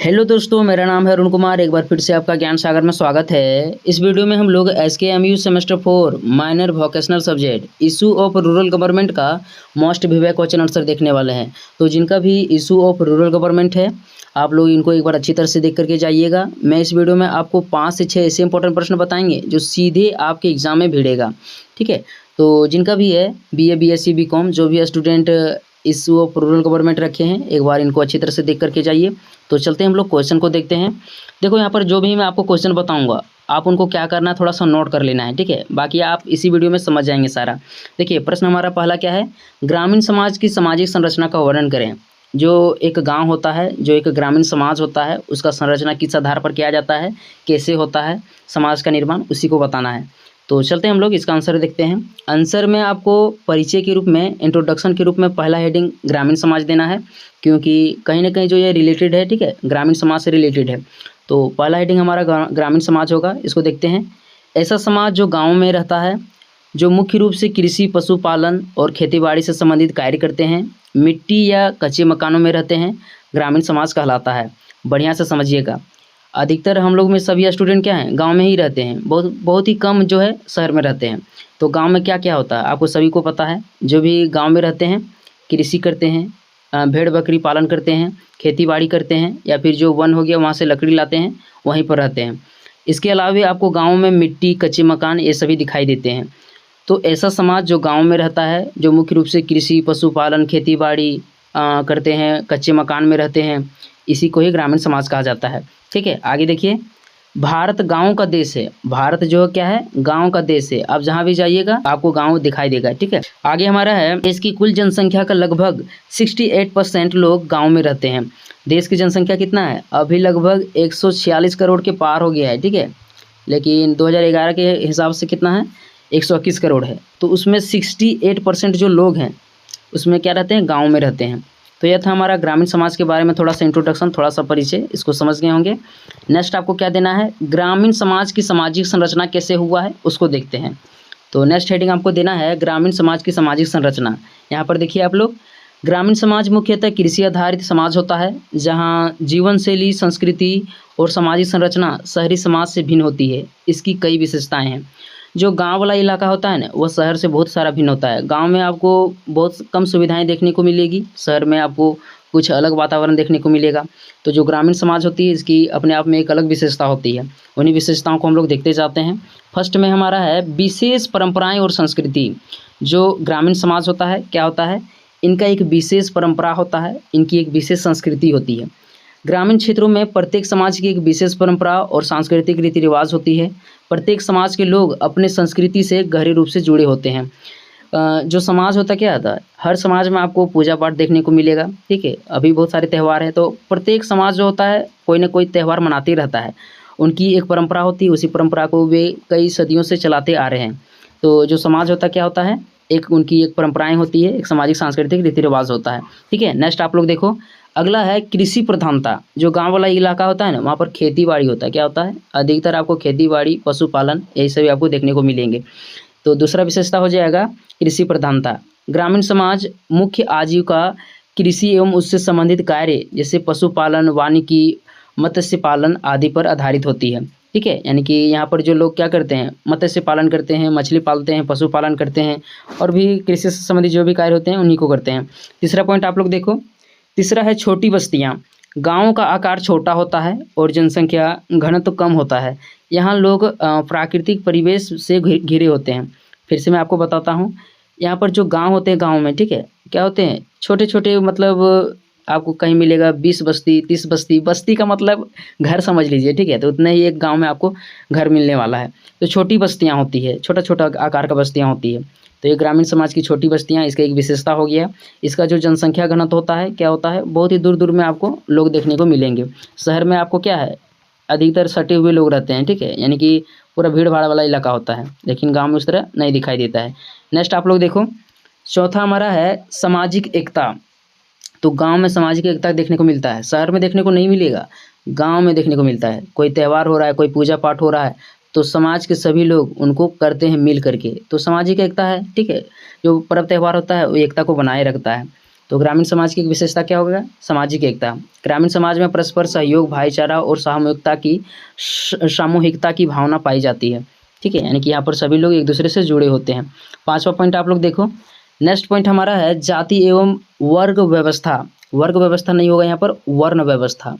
Hello दोस्तों, मेरा नाम है अरुण कुमार। एक बार फिर से आपका ज्ञान सागर में स्वागत है। इस वीडियो में हम लोग SKMU semester 4 minor vocational subject issue of rural government का मोस्ट विवेक क्वेश्चन आंसर देखने वाले हैं। तो जिनका भी इशू ऑफ रूरल गवर्नमेंट है, आप लोग इनको एक बार अच्छी तरह से देख करके जाइएगा। मैं इस वीडियो में आपको 5 से 6 ऐसे इंपॉर्टेंट प्रश्न बताएंगे जो सीधे आपके एग्जाम में भिड़ेगा। ठीक है, तो जिनका भी है BA BSc BCom जो भी student issue of rural government रखे हैं, एक बार इनको अच्छी तरह से देख करके जाइए। तो चलते हैं हम लोग क्वेश्चन को देखते हैं। देखो यहाँ पर जो भी मैं आपको क्वेश्चन बताऊंगा, आप उनको क्या करना है, थोड़ा सा नोट कर लेना है। ठीक है, बाकी आप इसी वीडियो में समझ जाएंगे सारा। देखिए प्रश्न हमारा पहला क्या है, ग्रामीण समाज की सामाजिक संरचना का वर्णन करें। जो एक गांव होता है, जो एक ग्रामीण समाज होता है, उसका संरचना किस आधार पर किया जाता है, कैसे होता है समाज का निर्माण, उसी को बताना है। तो चलते हैं हम लोग इसका आंसर देखते हैं। आंसर में आपको परिचय के रूप में, इंट्रोडक्शन के रूप में पहला हेडिंग ग्रामीण समाज देना है, क्योंकि कहीं ना कहीं जो ये रिलेटेड है। ठीक है, ग्रामीण समाज से रिलेटेड है। तो पहला हेडिंग हमारा ग्रामीण समाज होगा। इसको देखते हैं। ऐसा समाज जो गाँव में रहता है, जो मुख्य रूप से कृषि, पशुपालन और खेतीबाड़ी से संबंधित कार्य करते हैं, मिट्टी या कच्चे मकानों में रहते हैं, ग्रामीण समाज कहलाता है। बढ़िया से समझिएगा। अधिकतर हम लोग में सभी स्टूडेंट क्या हैं, गांव में ही रहते हैं। बहुत ही कम जो है शहर में रहते हैं। तो गांव में क्या क्या होता है आपको सभी को पता है। जो भी गांव में रहते हैं, कृषि करते हैं, भेड़ बकरी पालन करते हैं, खेती बाड़ी करते हैं, या फिर जो वन हो गया वहाँ से लकड़ी लाते हैं, वहीं पर रहते हैं। इसके अलावा भी आपको गाँव में मिट्टी, कच्चे मकान ये सभी दिखाई देते हैं। तो ऐसा समाज जो गाँव में रहता है, जो मुख्य रूप से कृषि, पशुपालन, खेती बाड़ी करते हैं, कच्चे मकान में रहते हैं, इसी को ही ग्रामीण समाज कहा जाता है। ठीक है, आगे देखिए। भारत गाँव का देश है। भारत जो क्या है, गाँव का देश है। आप जहाँ भी जाइएगा आपको गाँव दिखाई देगा। ठीक है, आगे हमारा है, देश की कुल जनसंख्या का लगभग 68% लोग गाँव में रहते हैं। देश की जनसंख्या कितना है, अभी लगभग 146 करोड़ के पार हो गया है। ठीक है, लेकिन 2011 के हिसाब से कितना है, 121 करोड़ है। तो उसमें 68% जो लोग हैं उसमें क्या रहते हैं, गाँव में रहते हैं। तो यह था हमारा ग्रामीण समाज के बारे में थोड़ा सा इंट्रोडक्शन, थोड़ा सा परिचय, इसको समझ गए होंगे। नेक्स्ट आपको क्या देना है, ग्रामीण समाज की सामाजिक संरचना कैसे हुआ है उसको देखते हैं। तो नेक्स्ट हेडिंग आपको देना है, ग्रामीण समाज की सामाजिक संरचना। यहाँ पर देखिए आप लोग, ग्रामीण समाज मुख्यतः कृषि आधारित समाज होता है, जहाँ जीवन शैली, संस्कृति और सामाजिक संरचना शहरी समाज से भिन्न होती है। इसकी कई विशेषताएँ हैं। जो गांव वाला इलाका होता है ना, वह शहर से बहुत सारा भिन्न होता है। गांव में आपको बहुत कम सुविधाएं देखने को मिलेगी, शहर में आपको कुछ अलग वातावरण देखने को मिलेगा। तो जो ग्रामीण समाज होती है, इसकी अपने आप में एक अलग विशेषता होती है। उन्हीं विशेषताओं को हम लोग देखते जाते हैं। फर्स्ट में हमारा है विशेष परंपराएं और संस्कृति। जो ग्रामीण समाज होता है, क्या होता है, इनका एक विशेष परंपरा होता है, इनकी एक विशेष संस्कृति होती है। ग्रामीण क्षेत्रों में प्रत्येक समाज की एक विशेष परंपरा और सांस्कृतिक रीति रिवाज होती है। प्रत्येक समाज के लोग अपने संस्कृति से गहरे रूप से जुड़े होते हैं। जो समाज होता क्या होता है, हर समाज में आपको पूजा पाठ देखने को मिलेगा। ठीक है, अभी बहुत सारे त्यौहार हैं, तो प्रत्येक समाज जो होता है कोई ना कोई त्यौहार मनाते रहता है। उनकी एक परंपरा होती है, उसी परंपरा को वे कई सदियों से चलाते आ रहे हैं। तो जो समाज होता क्या होता है, एक उनकी एक परंपराएं होती है, एक सामाजिक सांस्कृतिक रीति रिवाज होता है। ठीक है, नेक्स्ट आप लोग देखो। अगला है कृषि प्रधानता। जो गांव वाला इलाका होता है ना, वहाँ पर खेती बाड़ी होता है। क्या होता है, अधिकतर आपको खेती बाड़ी, पशुपालन यही सभी आपको देखने को मिलेंगे। तो दूसरा विशेषता हो जाएगा कृषि प्रधानता। ग्रामीण समाज मुख्य आजीविका कृषि एवं उससे संबंधित कार्य जैसे पशुपालन, वानिकी, मत्स्य पालन आदि पर आधारित होती है। ठीक है, यानी कि यहाँ पर जो लोग क्या करते हैं, मत्स्य पालन करते हैं, मछली पालते हैं, पशुपालन करते हैं, और भी कृषि से संबंधित जो भी कार्य होते हैं उन्हीं को करते हैं। तीसरा पॉइंट आप लोग देखो। तीसरा है छोटी बस्तियाँ। गाँव का आकार छोटा होता है और जनसंख्या घनत्व कम होता है। यहाँ लोग प्राकृतिक परिवेश से घिरे होते हैं। फिर से मैं आपको बताता हूँ, यहाँ पर जो गांव होते हैं, गांव में ठीक है क्या होते हैं, छोटे छोटे, मतलब आपको कहीं मिलेगा 20 बस्ती, 30 बस्ती। बस्ती का मतलब घर समझ लीजिए। ठीक है, तो उतने ही एक गाँव में आपको घर मिलने वाला है। तो छोटी बस्तियाँ होती है, छोटा छोटा आकार का बस्तियाँ होती है। तो ये ग्रामीण समाज की छोटी बस्तियाँ, इसका एक विशेषता हो गया। इसका जो जनसंख्या घनत्व होता है, क्या होता है, बहुत ही दूर दूर में आपको लोग देखने को मिलेंगे। शहर में आपको क्या है, अधिकतर सटे हुए लोग रहते हैं। ठीक है, यानी कि पूरा भीड़ भाड़ वाला इलाका होता है, लेकिन गांव में उस तरह नहीं दिखाई देता है। नेक्स्ट आप लोग देखो। चौथा हमारा है सामाजिक एकता। तो गांव में सामाजिक एकता देखने को मिलता है, शहर में देखने को नहीं मिलेगा, गांव में देखने को मिलता है। कोई त्यौहार हो रहा है, कोई पूजा पाठ हो रहा है, तो समाज के सभी लोग उनको करते हैं मिल करके, तो सामाजिक एकता है। ठीक है, जो पर्व त्यौहार होता है वो एकता को बनाए रखता है। तो ग्रामीण समाज की एक विशेषता क्या होगा? सामाजिक एकता। ग्रामीण समाज में परस्पर सहयोग, भाईचारा और सामूहिकता की भावना पाई जाती है। ठीक है, यानी कि यहाँ पर सभी लोग एक दूसरे से जुड़े होते हैं। 5वां पॉइंट आप लोग देखो। नेक्स्ट पॉइंट हमारा है जाति एवं वर्ग व्यवस्था। वर्ग व्यवस्था नहीं होगा यहाँ पर, वर्ण व्यवस्था।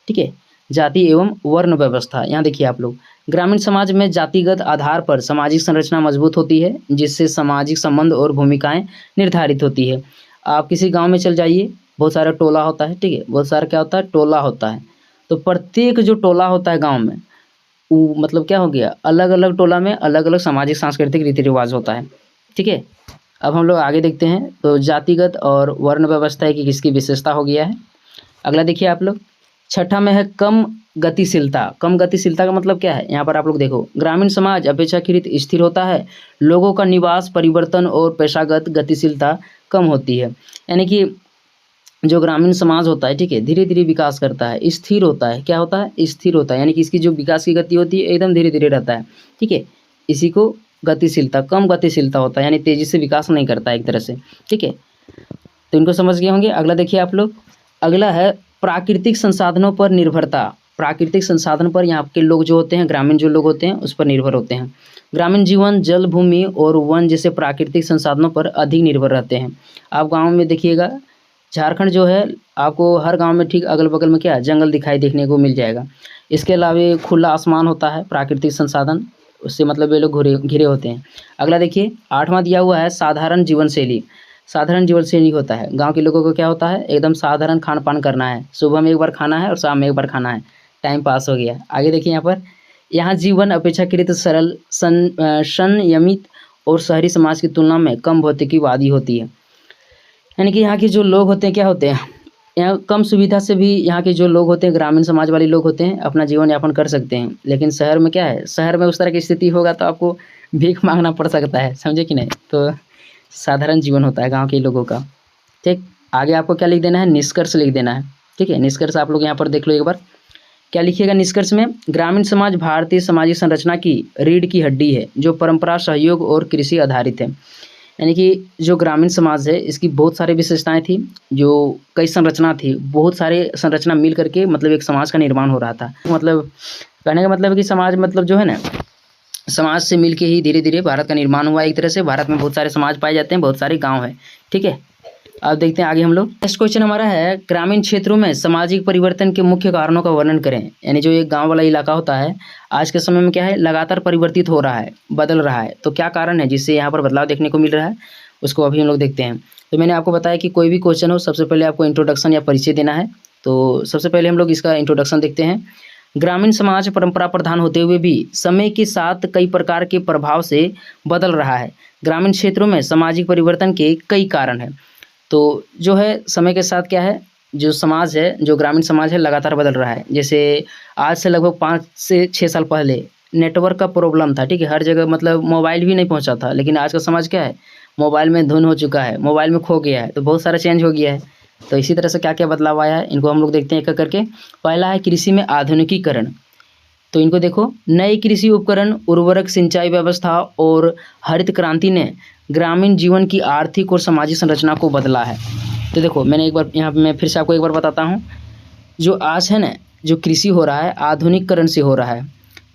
ठीक है, जाति एवं वर्ण व्यवस्था। यहाँ देखिए आप लोग, ग्रामीण समाज में जातिगत आधार पर सामाजिक संरचना मजबूत होती है, जिससे सामाजिक संबंध और भूमिकाएं निर्धारित होती है। आप किसी गांव में चल जाइए, बहुत सारा टोला होता है। ठीक है, बहुत सारा क्या होता है? टोला होता है। तो प्रत्येक जो टोला होता है गांव में, वो मतलब क्या हो गया? अलग अलग टोला में अलग अलग सामाजिक सांस्कृतिक रीति रिवाज होता है। ठीक है, अब हम लोग आगे देखते हैं। तो जातिगत और वर्ण व्यवस्था की किसकी विशेषता हो गया है। अगला देखिए आप लोग, छठा में है कम गतिशीलता। कम गतिशीलता का मतलब क्या है? यहाँ पर आप लोग देखो, ग्रामीण समाज अपेक्षाकृत स्थिर होता है। लोगों का निवास परिवर्तन और पेशागत गतिशीलता कम होती है। यानी कि जो ग्रामीण समाज होता है, ठीक है, धीरे धीरे विकास करता है, स्थिर होता है। क्या होता है? स्थिर होता है। यानी कि इसकी जो विकास की गति होती है एकदम धीरे धीरे रहता है। ठीक है, इसी को गतिशीलता, कम गतिशीलता होता है, यानी तेजी से विकास नहीं करता है एक तरह से। ठीक है, तो इनको समझ गए होंगे। अगला देखिए आप लोग, अगला है प्राकृतिक संसाधनों पर निर्भरता। प्राकृतिक संसाधन पर यहाँ के लोग जो होते हैं, ग्रामीण जो लोग होते हैं, उस पर निर्भर होते हैं। ग्रामीण जीवन जल, भूमि और वन जैसे प्राकृतिक संसाधनों पर अधिक निर्भर रहते हैं। आप गाँव में देखिएगा, झारखंड जो है, आपको हर गांव में ठीक अगल बगल में क्या जंगल दिखाई देखने को मिल जाएगा। इसके अलावा खुला आसमान होता है, प्राकृतिक संसाधन, उससे मतलब ये लोग घिरे होते हैं। अगला देखिए, 8वां दिया हुआ है साधारण जीवन शैली। साधारण जीवन शैली होता है, गांव के लोगों को क्या होता है? एकदम साधारण खान पान करना है। सुबह में एक बार खाना है और शाम में एक बार खाना है, टाइम पास हो गया। आगे देखिए यहाँ पर, यहाँ जीवन अपेक्षाकृत सरल, संयमित और शहरी समाज की तुलना में कम भौतिकीवादी होती है। यानी कि यहाँ के जो लोग होते हैं, क्या होते हैं? यहाँ कम सुविधा से भी यहाँ के जो लोग होते हैं, ग्रामीण समाज वाले लोग होते हैं, अपना जीवन यापन कर सकते हैं। लेकिन शहर में क्या है? शहर में उस तरह की स्थिति होगा तो आपको भीख मांगना पड़ सकता है, समझे कि नहीं? तो साधारण जीवन होता है गांव के लोगों का। ठीक, आगे आपको क्या लिख देना है? निष्कर्ष लिख देना है। ठीक है, निष्कर्ष आप लोग यहाँ पर देख लो एक बार, क्या लिखिएगा निष्कर्ष में? ग्रामीण समाज भारतीय सामाजिक संरचना की रीढ़ की हड्डी है, जो परंपरा, सहयोग और कृषि आधारित है। यानी कि जो ग्रामीण समाज है, इसकी बहुत सारी विशेषताएं थी, जो कई संरचना थी, बहुत सारे संरचना मिल करके मतलब एक समाज का निर्माण हो रहा था। मतलब कहने का मतलब है कि समाज मतलब जो है ना, समाज से मिलके ही धीरे धीरे भारत का निर्माण हुआ। एक तरह से भारत में बहुत सारे समाज पाए जाते हैं, बहुत सारे गांव हैं। ठीक है, अब देखते हैं आगे हम लोग। नेक्स्ट क्वेश्चन हमारा है, ग्रामीण क्षेत्रों में सामाजिक परिवर्तन के मुख्य कारणों का वर्णन करें। यानी जो एक गांव वाला इलाका होता है, आज के समय में क्या है? लगातार परिवर्तित हो रहा है, बदल रहा है। तो क्या कारण है जिससे यहाँ पर बदलाव देखने को मिल रहा है, उसको अभी हम लोग देखते हैं। तो मैंने आपको बताया कि कोई भी क्वेश्चन हो, सबसे पहले आपको इंट्रोडक्शन या परिचय देना है। तो सबसे पहले हम लोग इसका इंट्रोडक्शन देखते हैं। ग्रामीण समाज परंपरा प्रधान होते हुए भी समय के साथ कई प्रकार के प्रभाव से बदल रहा है। ग्रामीण क्षेत्रों में सामाजिक परिवर्तन के कई कारण हैं। तो जो है समय के साथ क्या है, जो समाज है, जो ग्रामीण समाज है, लगातार बदल रहा है। जैसे आज से लगभग 5 से 6 साल पहले नेटवर्क का प्रॉब्लम था। ठीक है, हर जगह मतलब मोबाइल भी नहीं पहुंचा था। लेकिन आज का समाज क्या है? मोबाइल में धुन हो चुका है, मोबाइल में खो गया है, तो बहुत सारा चेंज हो गया है। तो इसी तरह से क्या क्या बदलाव आया है, इनको हम लोग देखते हैं एक एक करके। पहला है कृषि में आधुनिकीकरण। तो इनको देखो, नए कृषि उपकरण, उर्वरक, सिंचाई व्यवस्था और हरित क्रांति ने ग्रामीण जीवन की आर्थिक और सामाजिक संरचना को बदला है। तो देखो, मैंने एक बार यहाँ पे मैं फिर से आपको एक बार बताता हूँ। जो आज है ना, जो कृषि हो रहा है, आधुनिकीकरण से हो रहा है।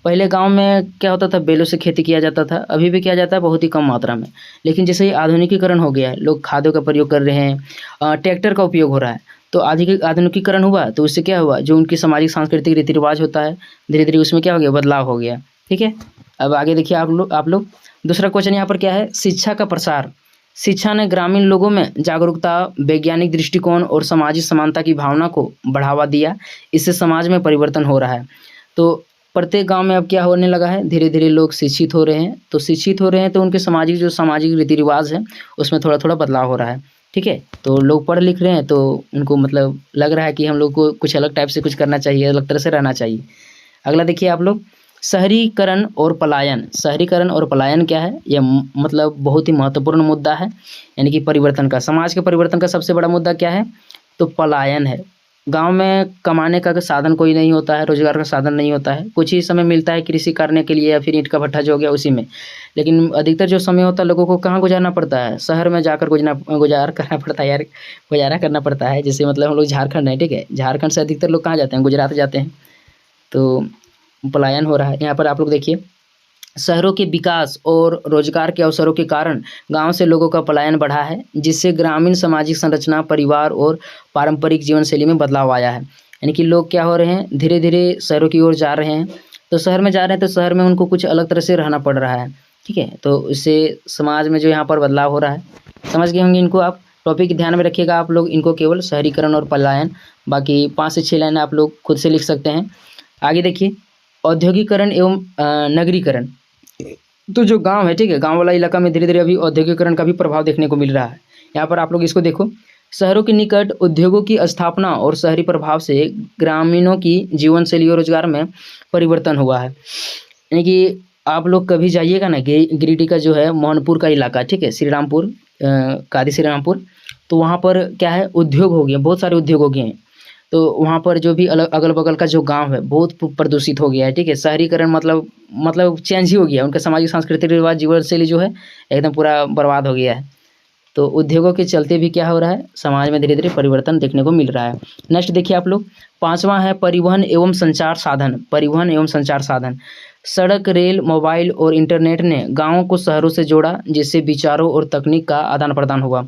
पहले गांव में क्या होता था? बैलों से खेती किया जाता था, अभी भी किया जाता है, बहुत ही कम मात्रा में। लेकिन जैसे ही आधुनिकीकरण हो गया है, लोग खादों का प्रयोग कर रहे हैं, ट्रैक्टर का उपयोग हो रहा है। तो आधुनिकीकरण हुआ तो उससे क्या हुआ? जो उनकी सामाजिक सांस्कृतिक रीति रिवाज होता है, धीरे धीरे उसमें क्या हो गया? बदलाव हो गया। ठीक है, अब आगे देखिए आप लोग दूसरा क्वेश्चन यहाँ पर क्या है? शिक्षा का प्रसार। शिक्षा ने ग्रामीण लोगों में जागरूकता, वैज्ञानिक दृष्टिकोण और सामाजिक समानता की भावना को बढ़ावा दिया। इससे समाज में परिवर्तन हो रहा है। तो प्रत्येक गांव में अब क्या होने लगा है? धीरे धीरे लोग शिक्षित हो रहे हैं। तो शिक्षित हो रहे हैं तो उनके सामाजिक रीति रिवाज है, उसमें थोड़ा थोड़ा बदलाव हो रहा है। ठीक है, तो लोग पढ़ लिख रहे हैं, तो उनको मतलब लग रहा है कि हम लोग को कुछ अलग टाइप से कुछ करना चाहिए, अलग तरह से रहना चाहिए। अगला देखिए आप लोग, शहरीकरण और पलायन। शहरीकरण और पलायन क्या है? यह मतलब बहुत ही महत्वपूर्ण मुद्दा है। यानी कि परिवर्तन का, समाज के परिवर्तन का सबसे बड़ा मुद्दा क्या है? तो पलायन है। गांव में कमाने का साधन कोई नहीं होता है, रोजगार का साधन नहीं होता है, कुछ ही समय मिलता है कृषि करने के लिए या फिर ईंट का भट्ठा जो हो गया उसी में। लेकिन अधिकतर जो समय होता है लोगों को कहाँ गुजारना पड़ता है, शहर में जाकर गुजार करना पड़ता है यार, गुजारा करना पड़ता है। जैसे मतलब हम लोग झारखंड है, ठीक है, झारखंड से अधिकतर लोग कहाँ जाते हैं, गुजरात जाते हैं। तो पलायन हो रहा है यहाँ पर। आप लोग देखिए, शहरों के विकास और रोजगार के अवसरों के कारण गांव से लोगों का पलायन बढ़ा है, जिससे ग्रामीण सामाजिक संरचना, परिवार और पारंपरिक जीवन शैली में बदलाव आया है। यानी कि लोग क्या हो रहे हैं, धीरे धीरे शहरों की ओर जा रहे हैं। तो शहर में जा रहे हैं तो शहर में उनको कुछ अलग तरह से रहना पड़ रहा है, ठीक है। तो इससे समाज में जो यहाँ पर बदलाव हो रहा है, समझ गए होंगे इनको आप। टॉपिक ध्यान में रखिएगा आप लोग इनको, केवल शहरीकरण और पलायन। बाकी 5 से 6 लाइन आप लोग खुद से लिख सकते हैं। आगे देखिए, औद्योगिकरण एवं नगरीकरण। तो जो गांव है, ठीक है, गांव वाला इलाका में धीरे धीरे अभी औद्योगिकरण का भी प्रभाव देखने को मिल रहा है। यहाँ पर आप लोग इसको देखो, शहरों के निकट उद्योगों की स्थापना और शहरी प्रभाव से ग्रामीणों की जीवन शैली और रोजगार में परिवर्तन हुआ है। यानी कि आप लोग कभी जाइएगा ना, गिरिडीह का जो है मोहनपुर का इलाका, ठीक है, श्रीरामपुर, कादी श्रीरामपुर, तो वहाँ पर क्या है, उद्योग हो गए, बहुत सारे उद्योग हो गए हैं। तो वहाँ पर जो भी अगल बगल का जो गांव है बहुत प्रदूषित हो गया है, ठीक है। शहरीकरण मतलब चेंज ही हो गया है, उनका सामाजिक सांस्कृतिक रिवाज, जीवन शैली जो है एकदम पूरा बर्बाद हो गया है। तो उद्योगों के चलते भी क्या हो रहा है, समाज में धीरे धीरे परिवर्तन देखने को मिल रहा है। नेक्स्ट देखिए आप लोग, 5वां है परिवहन एवं संचार साधन। परिवहन एवं संचार साधन, सड़क, रेल, मोबाइल और इंटरनेट ने गाँवों को शहरों से जोड़ा, जिससे विचारों और तकनीक का आदान प्रदान हुआ।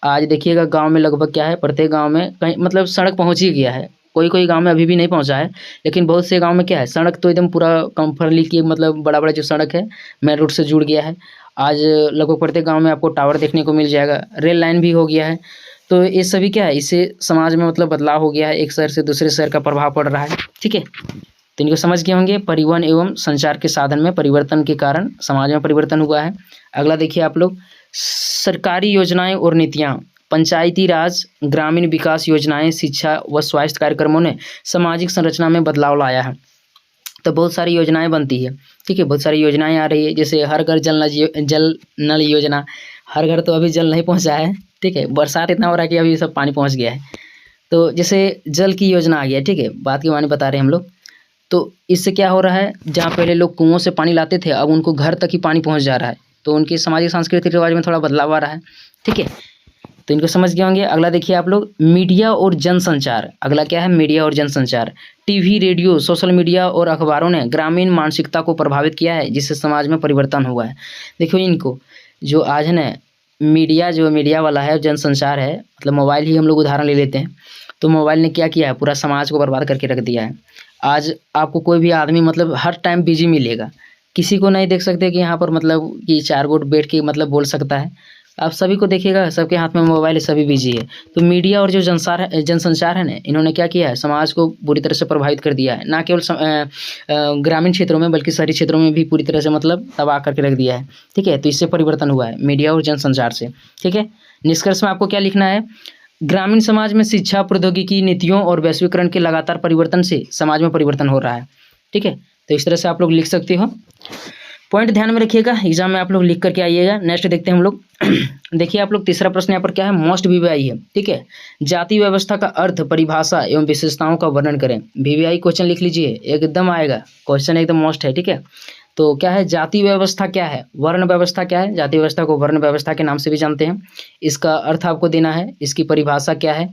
आज देखिए गाँव में लगभग क्या है, प्रत्येक गाँव में कहीं मतलब सड़क पहुँच ही गया है। कोई गाँव में अभी भी नहीं पहुँचा है, लेकिन बहुत से गाँव में क्या है, सड़क तो एकदम पूरा कम्फर्टली की मतलब बड़ा जो सड़क है मेन रोड से जुड़ गया है। आज लगभग प्रत्येक गाँव में आपको टावर देखने को मिल जाएगा, रेल लाइन भी हो गया है। तो ये सभी क्या है, इससे समाज में मतलब बदलाव हो गया है, एक शहर से दूसरे शहर का प्रभाव पड़ रहा है, ठीक है। तो इनको समझ गए होंगे, परिवहन एवं संचार के साधन में परिवर्तन के कारण समाज में परिवर्तन हुआ है। अगला देखिए आप लोग, सरकारी योजनाएं और नीतियां। पंचायती राज, ग्रामीण विकास योजनाएं, शिक्षा व स्वास्थ्य कार्यक्रमों ने सामाजिक संरचना में बदलाव लाया है। तो बहुत सारी योजनाएं बनती है, ठीक है, बहुत सारी योजनाएं आ रही है। जैसे हर घर जल नल योजना, हर घर तो अभी जल नहीं पहुंचा है, ठीक है, बरसात इतना हो रहा है कि अभी सब पानी पहुंच गया है। तो जैसे जल की योजना आ गया, ठीक है, बात की मानी बता रहे हैं हम लोग। तो इससे क्या हो रहा है, जहाँ पहले लोग कुओं से पानी लाते थे, अब उनको घर तक ही पानी पहुँच जा रहा है। तो उनके सामाजिक सांस्कृतिक रिवाज में थोड़ा बदलाव आ रहा है, ठीक है। तो इनको समझ गए होंगे। अगला देखिए आप लोग, मीडिया और जनसंचार। अगला क्या है, मीडिया और जनसंचार। टीवी, रेडियो, सोशल मीडिया और अखबारों ने ग्रामीण मानसिकता को प्रभावित किया है, जिससे समाज में परिवर्तन हुआ है। देखो इनको, जो आज है ना मीडिया, जो मीडिया वाला है, जनसंचार है, मतलब मोबाइल ही हम लोग उदाहरण ले लेते हैं। तो मोबाइल ने क्या किया है, पूरा समाज को बर्बाद करके रख दिया है। आज आपको कोई भी आदमी मतलब हर टाइम बिजी मिलेगा, किसी को नहीं देख सकते कि यहाँ पर मतलब कि 4 गोट बैठ के मतलब बोल सकता है। आप सभी को देखिएगा, सबके हाथ में मोबाइल है, सभी बिजी है। तो मीडिया और जो जनसंचार है ना, इन्होंने क्या किया है, समाज को बुरी तरह से प्रभावित कर दिया है। ना केवल ग्रामीण क्षेत्रों में बल्कि शहरी क्षेत्रों में भी पूरी तरह से मतलब तबाह करके रख दिया है, ठीक है। तो इससे परिवर्तन हुआ है मीडिया और जनसंचार से, ठीक है। निष्कर्ष में आपको क्या लिखना है, ग्रामीण समाज में शिक्षा, प्रौद्योगिकी, नीतियों और वैश्वीकरण के लगातार परिवर्तन से समाज में परिवर्तन हो रहा है, ठीक है। तो इस तरह से आप लोग लिख सकते हो। पॉइंट ध्यान में रखिएगा, एग्जाम में आप लोग लिख करके आइएगा। नेक्स्ट देखते हैं हम लोग। देखिए आप लोग, तीसरा प्रश्न यहाँ पर क्या है, मोस्ट वीवीआई है, ठीक है। जाति व्यवस्था का अर्थ, परिभाषा एवं विशेषताओं का वर्णन करें। वीवीआई क्वेश्चन लिख लीजिए, एकदम आएगा क्वेश्चन, एकदम मोस्ट है, ठीक है। तो क्या है, जाति व्यवस्था क्या है, वर्ण व्यवस्था क्या है। जाति व्यवस्था को वर्ण व्यवस्था के नाम से भी जानते हैं। इसका अर्थ आपको देना है, इसकी परिभाषा क्या है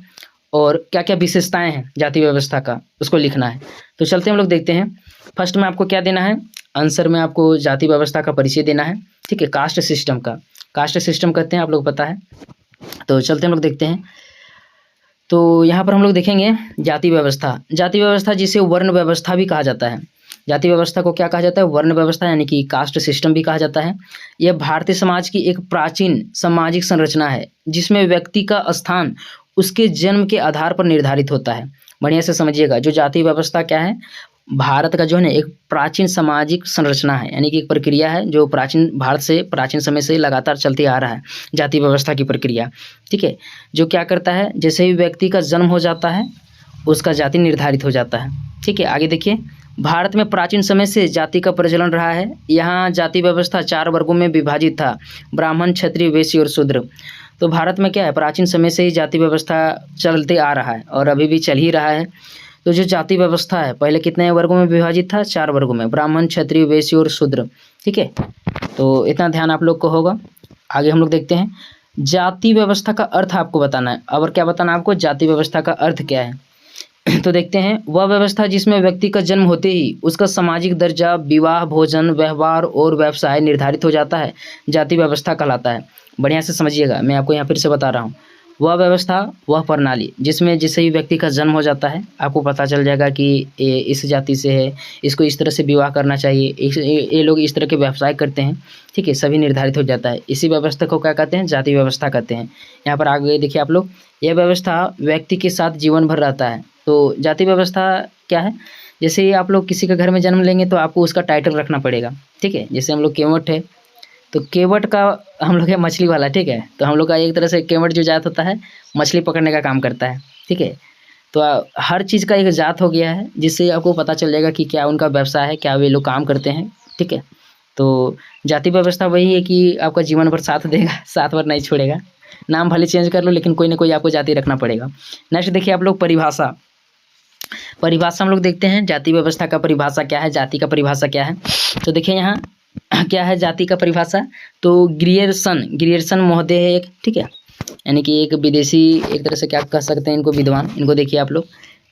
और क्या क्या विशेषताएं हैं जाति व्यवस्था का, उसको लिखना है। तो चलते हम लोग देखते हैं। फर्स्ट में आपको क्या देना है, आंसर में आपको जाति व्यवस्था का परिचय देना है, ठीक है। कास्ट सिस्टम का, कास्ट सिस्टम कहते हैं, आप लोग पता है। तो चलते हम लोग देखते हैं। तो यहाँ पर हम लोग देखेंगे जाति व्यवस्था। जाति व्यवस्था जिसे वर्ण व्यवस्था भी कहा जाता है। जाति व्यवस्था को क्या कहा जाता है, वर्ण व्यवस्था, यानी कि कास्ट सिस्टम भी कहा जाता है। यह भारतीय समाज की एक प्राचीन सामाजिक संरचना है, जिसमें व्यक्ति का स्थान उसके जन्म के आधार पर निर्धारित होता है। बढ़िया से समझिएगा, जो जाति व्यवस्था क्या है, भारत का जो है ना एक प्राचीन सामाजिक संरचना है, यानी कि एक प्रक्रिया है जो प्राचीन भारत से प्राचीन समय से लगातार चलती आ रहा है, जाति व्यवस्था की प्रक्रिया, ठीक है। जो क्या करता है, जैसे ही व्यक्ति का जन्म हो जाता है उसका जाति निर्धारित हो जाता है, ठीक है। आगे देखिए, भारत में प्राचीन समय से जाति का प्रचलन रहा है। यहाँ जाति व्यवस्था 4 वर्गों में विभाजित था, ब्राह्मण, क्षत्रिय, वैश्य और शूद्र। तो भारत में क्या है, प्राचीन समय से ही जाति व्यवस्था चलते आ रहा है और अभी भी चल ही रहा है। तो जो जाति व्यवस्था है पहले कितने वर्गों में विभाजित था, 4 वर्गों में, ब्राह्मण, क्षत्रिय, वैश्य और शूद्र। ठीक है, तो इतना ध्यान आप लोग को होगा। आगे हम लोग देखते हैं, जाति व्यवस्था का अर्थ आपको बताना है। और क्या बताना है आपको, जाति व्यवस्था का अर्थ क्या है। तो देखते हैं, वह व्यवस्था जिसमें व्यक्ति का जन्म होते ही उसका सामाजिक दर्जा, विवाह, भोजन, व्यवहार और व्यवसाय निर्धारित हो जाता है, जाति व्यवस्था कहलाता है। बढ़िया से समझिएगा, मैं आपको यहाँ फिर से बता रहा हूँ। वह व्यवस्था, वह प्रणाली जिसमें जिससे ही व्यक्ति का जन्म हो जाता है, आपको पता चल जाएगा कि ये इस जाति से है, इसको इस तरह से विवाह करना चाहिए, ये लोग इस तरह के व्यवसाय करते हैं। ठीक है, सभी निर्धारित हो जाता है। इसी व्यवस्था को क्या कहते हैं, जाति व्यवस्था कहते हैं। यहाँ पर आगे देखिए आप लोग, यह व्यवस्था व्यक्ति के साथ जीवन भर रहता है। तो जाति व्यवस्था क्या है, जैसे ही आप लोग किसी के घर में जन्म लेंगे तो आपको उसका टाइटल रखना पड़ेगा। ठीक है, जैसे हम लोग केवट है, तो केवट का हम लोग है मछली वाला। ठीक है, तो हम लोग का एक तरह से केवट जो जात होता है मछली पकड़ने का काम करता है। ठीक है, तो हर चीज़ का एक जात हो गया है, जिससे आपको पता चल जाएगा कि क्या उनका व्यवसाय है, क्या वे लोग काम करते हैं। ठीक है, तो जाति व्यवस्था वही है कि आपका जीवन भर साथ देगा, साथ भर नहीं छोड़ेगा। नाम भले चेंज कर लो, लेकिन कोई ना कोई आपको जाति रखना पड़ेगा। नेक्स्ट देखिए आप लोग, परिभाषा। परिभाषा हम लोग देखते हैं, जाति व्यवस्था का परिभाषा क्या है, जाति का परिभाषा क्या है। तो देखिए यहाँ क्या है जाति का परिभाषा, तो ग्रियर्सन महोदय है एक। ठीक है, यानी कि एक विदेशी, एक तरह से क्या कह सकते हैं इनको, विद्वान। इनको देखिए आप लोग,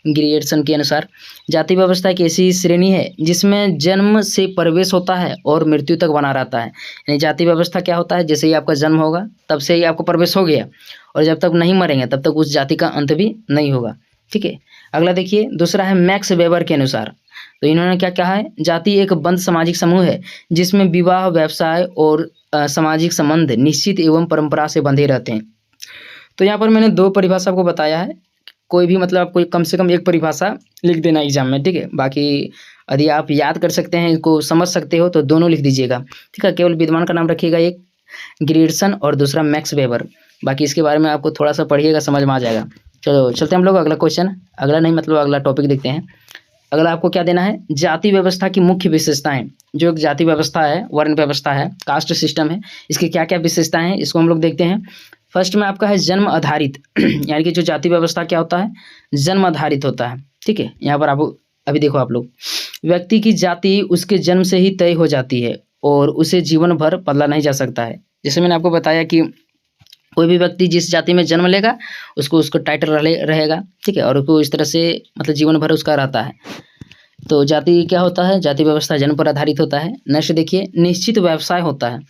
ग्रियर्सन के अनुसार जाति व्यवस्था एक ऐसी श्रेणी है जिसमें जन्म से प्रवेश होता है और मृत्यु तक बना रहता है। यानी जाति व्यवस्था क्या होता है, जैसे ही आपका जन्म होगा तब से ही आपको प्रवेश हो गया, और जब तक नहीं मरेंगे तब तक उस जाति का अंत भी नहीं होगा। ठीक है, अगला देखिए, दूसरा है मैक्स वेबर के अनुसार। तो इन्होंने क्या कहा है, जाति एक बंद सामाजिक समूह है जिसमें विवाह, व्यवसाय और सामाजिक संबंध निश्चित एवं परंपरा से बंधे रहते हैं। तो यहाँ पर मैंने 2 परिभाषा आपको बताया है, कोई भी मतलब कोई कम से कम एक परिभाषा लिख देना एग्जाम में। ठीक है, बाकी यदि आप याद कर सकते हैं, इनको समझ सकते हो तो दोनों लिख दीजिएगा। ठीक है, केवल विद्वान का नाम रखिएगा, एक ग्रियर्सन और दूसरा मैक्स वेबर। बाकी इसके बारे में आपको थोड़ा सा पढ़िएगा, समझ में आ जाएगा। चलो चलते हैं हम लोग अगला क्वेश्चन, अगला नहीं मतलब अगला टॉपिक देखते हैं। अगला आपको क्या देना है, जाति व्यवस्था की मुख्य विशेषताएं। जो एक जाति व्यवस्था है, वर्ण व्यवस्था है, कास्ट सिस्टम है, इसकी क्या क्या विशेषताएं हैं, इसको हम लोग देखते हैं। फर्स्ट में आपका है जन्म आधारित यानी कि जो जाति व्यवस्था क्या होता है, जन्म आधारित होता है। ठीक है, यहाँ पर आप अभी देखो आप लोग, व्यक्ति की जाति उसके जन्म से ही तय हो जाती है और उसे जीवन भर बदला नहीं जा सकता है। जैसे मैंने आपको बताया कि कोई भी व्यक्ति जिस जाति में जन्म लेगा उसको टाइटल रहेगा। ठीक है, और उसको इस तरह से मतलब जीवन भर उसका रहता है। तो जाति क्या होता है, जाति व्यवस्था जन्म पर आधारित होता है। नेक्स्ट देखिए, निश्चित व्यवसाय होता है।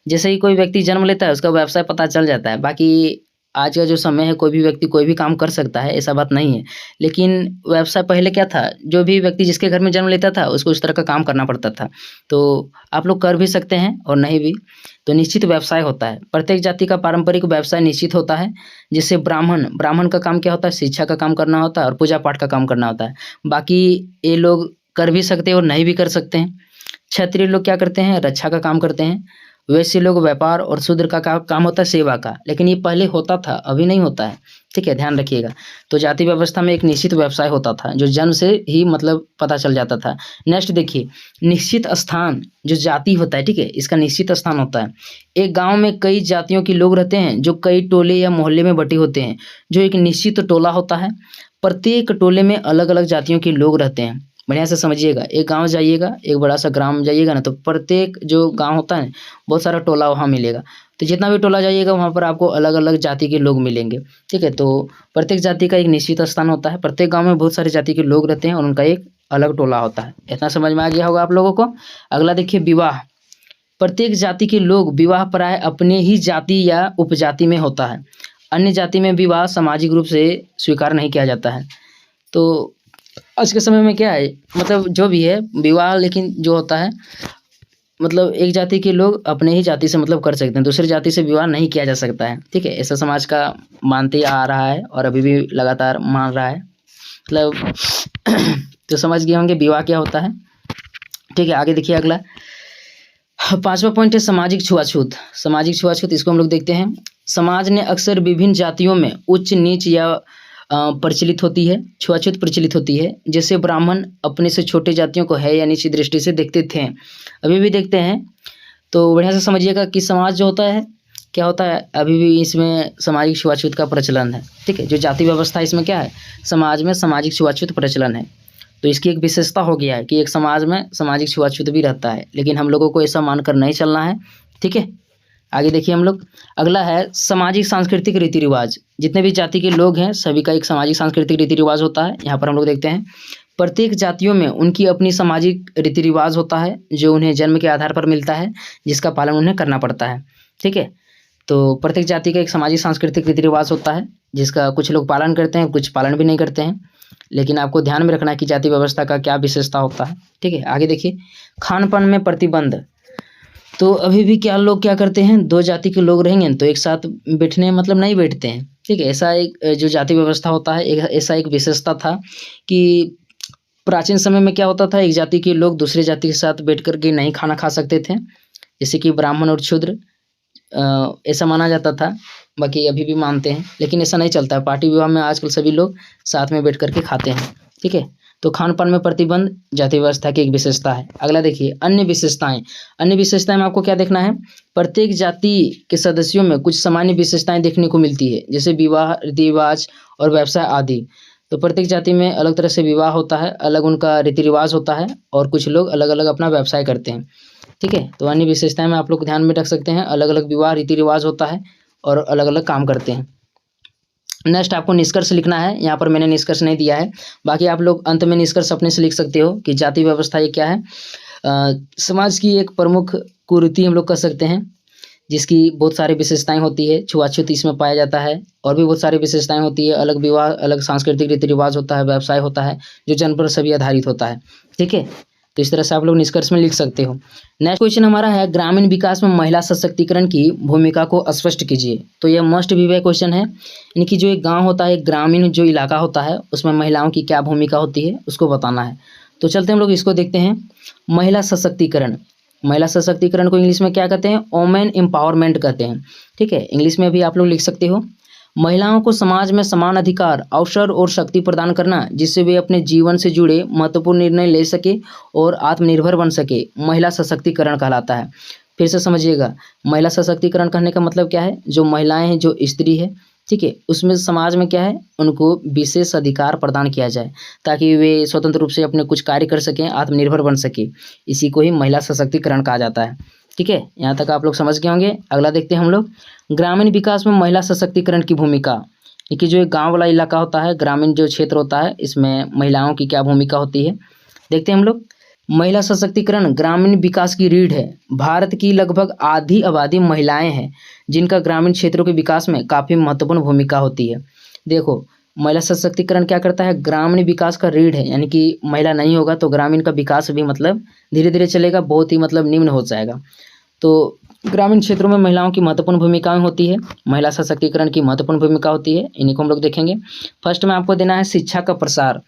जैसे ही कोई व्यक्ति जन्म लेता है उसका व्यवसाय पता चल जाता है। बाकी आज का जो समय है, कोई भी व्यक्ति कोई भी काम कर सकता है, ऐसा बात नहीं है। लेकिन व्यवसाय पहले क्या था, जो भी व्यक्ति जिसके घर में जन्म लेता था उसको उस तरह का काम करना पड़ता था। तो आप लोग कर भी सकते हैं और नहीं भी। तो निश्चित व्यवसाय होता है। प्रत्येक जाति का पारंपरिक व्यवसाय निश्चित होता है। जैसे ब्राह्मण का काम क्या होता है, शिक्षा का काम करना होता है और पूजा पाठ का काम करना होता है। बाकी ये लोग कर भी सकते हैं और नहीं भी कर सकते हैं। क्षत्रिय लोग क्या करते हैं, रक्षा का काम करते हैं। वैसे लोग व्यापार, और शूद्र का काम होता है सेवा का। लेकिन ये पहले होता था, अभी नहीं होता है। ठीक है, ध्यान रखिएगा। तो जाति व्यवस्था में एक निश्चित व्यवसाय होता था जो जन्म से ही मतलब पता चल जाता था। नेक्स्ट देखिए, निश्चित स्थान। जो जाति होता है, ठीक है, इसका निश्चित स्थान होता है। एक गांव में कई जातियों के लोग रहते हैं जो कई टोले या मोहल्ले में बटे होते हैं, जो एक निश्चित टोला होता है। प्रत्येक टोले में अलग अलग जातियों के लोग रहते हैं। बढ़िया से समझिएगा, एक गांव जाइएगा, एक बड़ा सा ग्राम जाइएगा ना, तो प्रत्येक जो गांव होता है बहुत सारा टोला वहाँ मिलेगा। तो जितना भी टोला जाइएगा वहाँ पर आपको अलग अलग जाति के लोग मिलेंगे। ठीक है, तो प्रत्येक जाति का एक निश्चित स्थान होता है। प्रत्येक गांव में बहुत सारे जाति के लोग रहते हैं और उनका एक अलग टोला होता है। इतना समझ में आ गया होगा आप लोगों को। अगला देखिए, विवाह। प्रत्येक जाति के लोग विवाह प्राय अपने ही जाति या उपजाति में होता है। अन्य जाति में विवाह सामाजिक रूप से स्वीकार नहीं किया जाता है। तो आज के समय में क्या है, मतलब जो भी है विवाह, लेकिन जो होता है मतलब एक जाति के लोग अपने ही जाति से मतलब कर सकते हैं, दूसरी जाति से विवाह नहीं किया जा सकता है। ठीक है, ऐसा समाज का मानते आ रहा है और अभी भी लगातार मान रहा है मतलब तो समझ गए होंगे विवाह क्या होता है। ठीक है, आगे देखिए अगला 5वां पॉइंट है सामाजिक छुआछूत। सामाजिक छुआछूत, इसको हम लोग देखते हैं। समाज ने अक्सर विभिन्न जातियों में उच्च नीच या प्रचलित होती है, छुआछूत प्रचलित होती है। जैसे ब्राह्मण अपने से छोटे जातियों को है या नीची दृष्टि से देखते थे, अभी भी देखते हैं। तो बढ़िया से समझिएगा कि समाज जो होता है क्या होता है, अभी भी इसमें सामाजिक छुआछूत का प्रचलन है। ठीक है, जो जाति व्यवस्था इसमें क्या है, समाज में सामाजिक छुआछूत प्रचलन है। तो इसकी एक विशेषता हो गया है कि एक समाज में सामाजिक छुआछूत भी रहता है, लेकिन हम लोगों को ऐसा मानकर नहीं चलना है। ठीक है, आगे देखिए हम लोग, अगला है सामाजिक सांस्कृतिक रीति रिवाज। जितने भी जाति के लोग हैं सभी का एक सामाजिक सांस्कृतिक रीति रिवाज होता है। यहाँ पर हम लोग देखते हैं प्रत्येक जातियों में उनकी अपनी सामाजिक रीति रिवाज होता है जो उन्हें जन्म के आधार पर मिलता है, जिसका पालन उन्हें करना पड़ता है। ठीक है, तो प्रत्येक जाति का एक सामाजिक सांस्कृतिक रीति रिवाज होता है जिसका कुछ लोग पालन करते हैं, कुछ पालन भी नहीं करते हैं, लेकिन आपको ध्यान में रखना है कि जाति व्यवस्था का क्या विशेषता होता है। ठीक है, आगे देखिए, खान पान में प्रतिबंध। तो अभी भी क्या लोग क्या करते हैं, दो जाति के लोग रहेंगे तो एक साथ बैठने मतलब नहीं बैठते हैं। ठीक है, ऐसा एक जो जाति व्यवस्था होता है, ऐसा एक विशेषता था कि प्राचीन समय में क्या होता था, एक जाति के लोग दूसरे जाति के साथ बैठ कर के नहीं खाना खा सकते थे, जैसे कि ब्राह्मण और शूद्र, ऐसा माना जाता था। बाकी अभी भी मानते हैं, लेकिन ऐसा नहीं चलता है। पार्टी विवाह में आजकल सभी लोग साथ में बैठ करके खाते हैं। ठीक है, तो खान पान में प्रतिबंध जाति व्यवस्था की एक विशेषता है। अगला देखिए, अन्य विशेषताएं। अन्य विशेषताएं में आपको क्या देखना है, प्रत्येक जाति के सदस्यों में कुछ सामान्य विशेषताएं देखने को मिलती है, जैसे विवाह, रीति रिवाज और व्यवसाय आदि। तो प्रत्येक जाति में अलग तरह से विवाह होता है, अलग उनका रीति रिवाज होता है, और कुछ लोग अलग अलग अपना व्यवसाय करते हैं। ठीक है, तो अन्य विशेषताएं में आप लोग ध्यान में रख सकते हैं, अलग अलग विवाह रीति रिवाज होता है और अलग अलग काम करते हैं। नेक्स्ट आपको निष्कर्ष लिखना है, यहाँ पर मैंने निष्कर्ष नहीं दिया है, बाकी आप लोग अंत में निष्कर्ष अपने से लिख सकते हो कि जाति व्यवस्था ये क्या है। समाज की एक प्रमुख कुरीति हम लोग कह सकते हैं, जिसकी बहुत सारी विशेषताएं होती है। छुआछूत इसमें पाया जाता है, और भी बहुत सारी विशेषताएं होती है। अलग विवाह, अलग सांस्कृतिक रीति रिवाज होता है, व्यवसाय होता है जो जन्म पर सभी आधारित होता है। ठीक है, तो इस तरह से आप लोग निष्कर्ष में लिख सकते हो। नेक्स्ट क्वेश्चन हमारा है, ग्रामीण विकास में महिला सशक्तिकरण की भूमिका को स्पष्ट कीजिए। तो यह मस्ट बी क्वेश्चन है, यानी कि जो एक गांव होता है, एक ग्रामीण जो इलाका होता है, उसमें महिलाओं की क्या भूमिका होती है उसको बताना है। तो चलते हम लोग इसको देखते हैं। महिला सशक्तिकरण, महिला सशक्तिकरण को इंग्लिश में क्या कहते हैं, वोमेन एम्पावरमेंट कहते हैं। ठीक है, इंग्लिश में भी आप लोग लिख सकते हो। महिलाओं को समाज में समान अधिकार, अवसर और शक्ति प्रदान करना, जिससे वे अपने जीवन से जुड़े महत्वपूर्ण निर्णय ले सके और आत्मनिर्भर बन सके, महिला सशक्तिकरण कहलाता है। फिर से समझिएगा, महिला सशक्तिकरण कहने का मतलब क्या है, जो महिलाएं हैं, जो स्त्री है, ठीक है, उसमें समाज में क्या है, उनको विशेष अधिकार प्रदान किया जाए ताकि वे स्वतंत्र रूप से अपने कुछ कार्य कर सकें, आत्मनिर्भर बन सके। इसी को ही महिला सशक्तिकरण कहा जाता है। ठीक है, यहाँ तक आप लोग समझ गए होंगे। अगला देखते हैं हम लोग, ग्रामीण विकास में महिला सशक्तिकरण की भूमिका। कि जो एक गांव वाला इलाका होता है, ग्रामीण जो क्षेत्र होता है, इसमें महिलाओं की क्या भूमिका होती है देखते हैं हम लोग। महिला सशक्तिकरण ग्रामीण विकास की रीढ़ है। भारत की लगभग आधी आबादी महिलाएं हैं, जिनका ग्रामीण क्षेत्रों के विकास में काफ़ी महत्वपूर्ण भूमिका होती है। देखो, महिला सशक्तिकरण क्या करता है, ग्रामीण विकास का रीढ़ है, यानी कि महिला नहीं होगा तो ग्रामीण का विकास भी मतलब धीरे धीरे चलेगा, बहुत ही मतलब निम्न हो जाएगा। तो ग्रामीण क्षेत्रों में महिलाओं की महत्वपूर्ण भूमिकाएं होती है, महिला सशक्तिकरण की महत्वपूर्ण भूमिका होती है। इन्हीं को हम लोग देखेंगे। फर्स्ट में आपको देना है शिक्षा का प्रसार।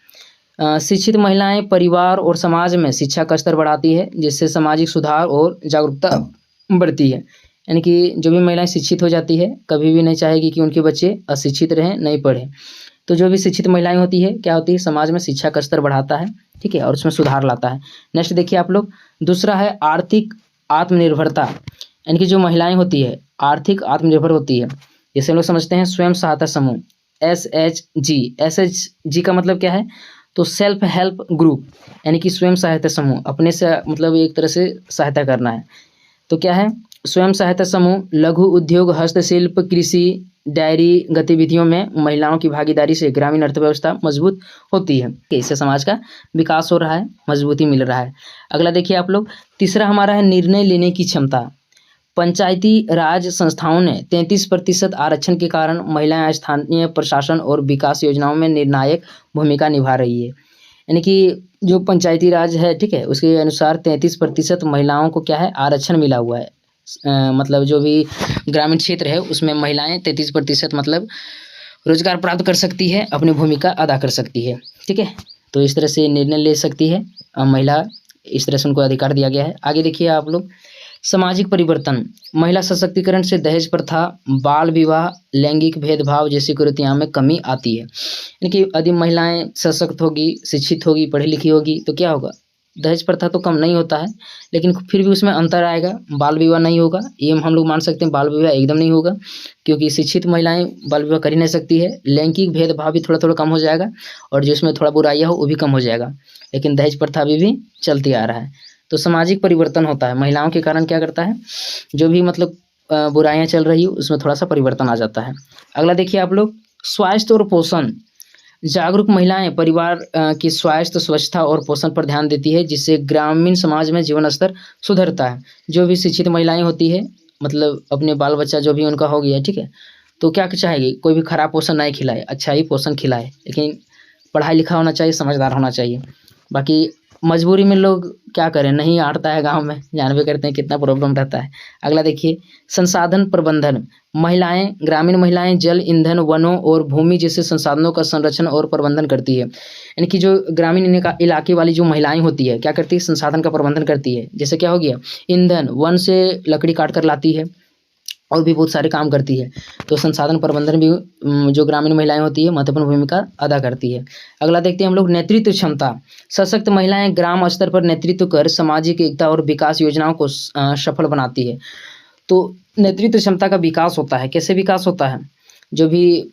शिक्षित महिलाएं परिवार और समाज में शिक्षा का स्तर बढ़ाती है, जिससे सामाजिक सुधार और जागरूकता बढ़ती है। यानी कि जो भी महिलाएं शिक्षित हो जाती है, कभी भी नहीं चाहेगी कि उनके बच्चे अशिक्षित रहें, नहीं पढ़ें। तो जो भी शिक्षित महिलाएं होती है, क्या होती है, समाज में शिक्षा का स्तर बढ़ाता है। ठीक है, और उसमें सुधार लाता है। नेक्स्ट देखिए आप लोग, दूसरा है आर्थिक आत्मनिर्भरता। यानी कि जो महिलाएं होती है आर्थिक आत्मनिर्भर होती है। जैसे हम लोग समझते हैं स्वयं सहायता समूह, SHG। SHG का मतलब क्या है, तो सेल्फ हेल्प ग्रुप, यानी कि स्वयं सहायता समूह, अपने से मतलब एक तरह से सहायता करना है। तो क्या है, स्वयं सहायता समूह, लघु उद्योग, हस्तशिल्प, कृषि, डायरी गतिविधियों में महिलाओं की भागीदारी से ग्रामीण अर्थव्यवस्था मजबूत होती है। इससे समाज का विकास हो रहा है, मजबूती मिल रहा है। अगला देखिए आप लोग, तीसरा हमारा है निर्णय लेने की क्षमता। पंचायती राज संस्थाओं ने 33% आरक्षण के कारण महिलाएं स्थानीय प्रशासन और विकास योजनाओं में निर्णायक भूमिका निभा रही है। यानी कि जो पंचायती राज है, ठीक है, उसके अनुसार 33% महिलाओं को क्या है, आरक्षण मिला हुआ है। मतलब जो भी ग्रामीण क्षेत्र है उसमें महिलाएं 33% मतलब रोजगार प्राप्त कर सकती है, अपनी भूमिका अदा कर सकती है। ठीक है, तो इस तरह से निर्णय ले सकती है महिला, इस तरह से उनको अधिकार दिया गया है। आगे देखिए आप लोग, सामाजिक परिवर्तन। महिला सशक्तिकरण से दहेज प्रथा, बाल विवाह, लैंगिक भेदभाव जैसी कुरीतियों में कमी आती है। यानी कि यदि महिलाएं सशक्त होगी, शिक्षित होगी, पढ़ी लिखी होगी तो क्या होगा, दहेज प्रथा तो कम नहीं होता है, लेकिन फिर भी उसमें अंतर आएगा। बाल विवाह नहीं होगा, ये हम लोग मान सकते हैं। बाल विवाह एकदम नहीं होगा, क्योंकि शिक्षित महिलाएं बाल विवाह कर ही नहीं सकती है। लैंगिक भेदभाव भी थोड़ा थोड़ा कम हो जाएगा, और जिसमें थोड़ा बुराइयाँ हो वो भी कम हो जाएगा। लेकिन दहेज प्रथा अभी भी चलती आ रहा है। तो सामाजिक परिवर्तन होता है महिलाओं के कारण। क्या करता है, जो भी मतलब बुराइयाँ चल रही हो उसमें थोड़ा सा परिवर्तन आ जाता है। अगला देखिए आप लोग, स्वास्थ्य और पोषण। जागरूक महिलाएं परिवार की स्वास्थ्य, स्वच्छता और पोषण पर ध्यान देती है, जिससे ग्रामीण समाज में जीवन स्तर सुधरता है। जो भी शिक्षित महिलाएं होती है, मतलब अपने बाल बच्चा जो भी उनका हो गया, ठीक है, तो क्या चाहेगी, कोई भी खराब पोषण नहीं खिलाए, अच्छा ही पोषण खिलाए, लेकिन पढ़ाई लिखा होना चाहिए, समझदार होना चाहिए। बाकी मजबूरी में लोग क्या करें, नहीं आटता है गाँव में, जानबे करते हैं कितना प्रॉब्लम रहता है। अगला देखिए, संसाधन प्रबंधन। महिलाएं, ग्रामीण महिलाएं जल, ईंधन, वनों और भूमि जैसे संसाधनों का संरक्षण और प्रबंधन करती है। यानी कि जो ग्रामीण इलाके वाली जो महिलाएं होती है, क्या करती है, संसाधन का प्रबंधन करती है। जैसे क्या हो गया, ईंधन, वन से लकड़ी काट कर लाती है, और भी बहुत सारे काम करती है। तो संसाधन प्रबंधन भी जो ग्रामीण महिलाएं होती है महत्वपूर्ण भूमिका अदा करती है। अगला देखते हैं हम लोग, नेतृत्व क्षमता। सशक्त महिलाएं ग्राम स्तर पर नेतृत्व कर सामाजिक एकता और विकास योजनाओं को सफल बनाती है। तो नेतृत्व क्षमता का विकास होता है। कैसे विकास होता है, जो भी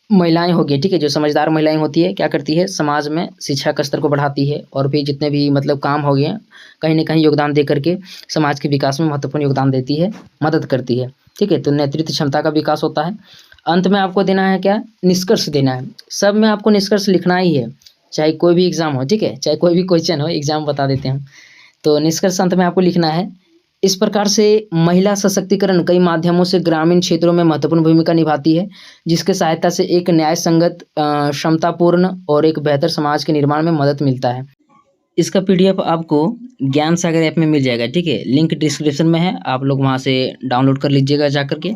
महिलाएं होगी, ठीक है, जो समझदार महिलाएं होती है, क्या करती है, समाज में शिक्षा का स्तर को बढ़ाती है, और भी जितने भी मतलब काम हो गए कहीं ना कहीं योगदान दे करके समाज के विकास में महत्वपूर्ण योगदान देती है, मदद करती है। ठीक है, तो नेतृत्व क्षमता का विकास होता है। अंत में आपको देना है क्या, निष्कर्ष देना है। सब में आपको निष्कर्ष लिखना ही है, चाहे कोई भी एग्जाम हो, ठीक है, चाहे कोई भी क्वेश्चन हो, एग्जाम बता देते हैं। तो निष्कर्ष अंत में आपको लिखना है, इस प्रकार से महिला सशक्तिकरण कई माध्यमों से ग्रामीण क्षेत्रों में महत्वपूर्ण भूमिका निभाती है, जिसके सहायता से एक न्याय संगत, क्षमतापूर्ण और एक बेहतर समाज के निर्माण में मदद मिलता है। इसका पीडीएफ आपको ज्ञान सागर ऐप में मिल जाएगा, ठीक है, लिंक डिस्क्रिप्शन में है, आप लोग वहाँ से डाउनलोड कर लीजिएगा जा करके।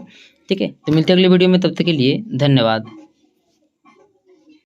ठीक है, तो मिलते हैं अगले वीडियो में, तब तक के लिए धन्यवाद।